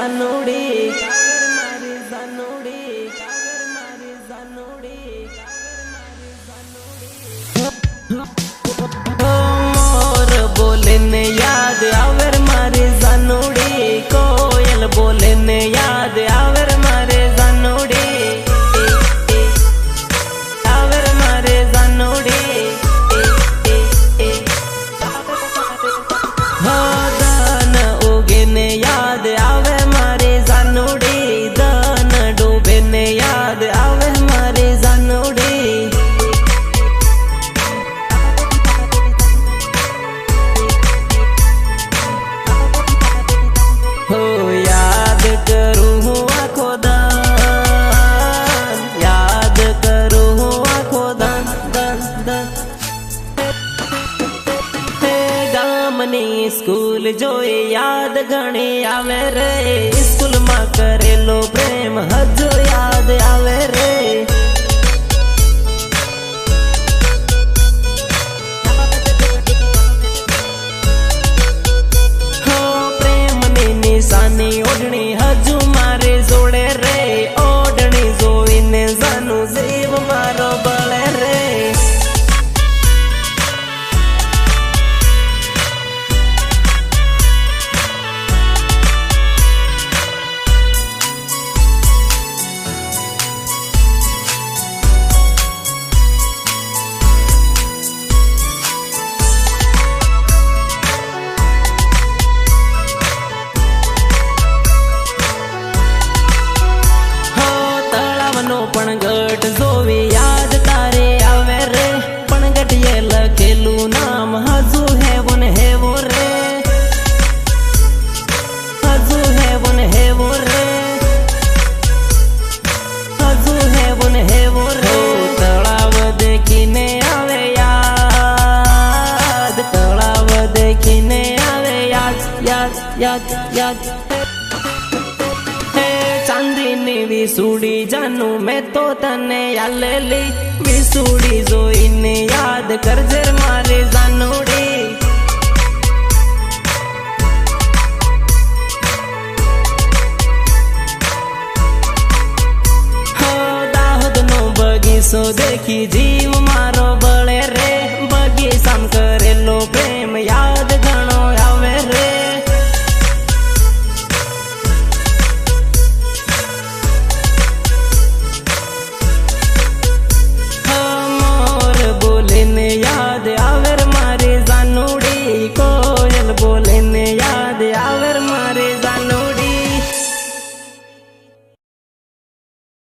जानोड़ी कावर मारी जानोड़ी कावर मारी जानोड़ी मोर बोले ने याद आवर मारी जानोड़ी कोयल बोले ने याद आवर मारे जानोड़ी आवर मारे जानोड़ी दान उगे ने याद आवे मारे जानोड़ी दान डूबे ने याद आवे मारे जानोड़ी हो याद करूँ हूँ आँखों दान याद करूँ हूँ आँखों दान दान दान स्कूल जोई याद घणी आवे रे स्कूल में करेलो प्रेम हजो याद आवे रे हो प्रेम नी निशानी ओढ़नी हजू मारे जोड़े रे ओढ़नी जोई ने जानू जीव मारो बळे रे पण गट जोवी याद तारे आवे रे पण गटिये लखेलू नाम हजू है वन है वो रे हजू है वन है वो रे हजू है वन है वो रे तलाव देखीने आवे याद तलाव देखीने आवे याद याद याद याद चांदनी विसूड़ी जानू मैं तो तने यालेली विसूड़ी जोई ने याद कर जर मारे जानोड़ी हो दाहोद नो बगीचो देखी जीव मारो बळे रे बगीचाम कर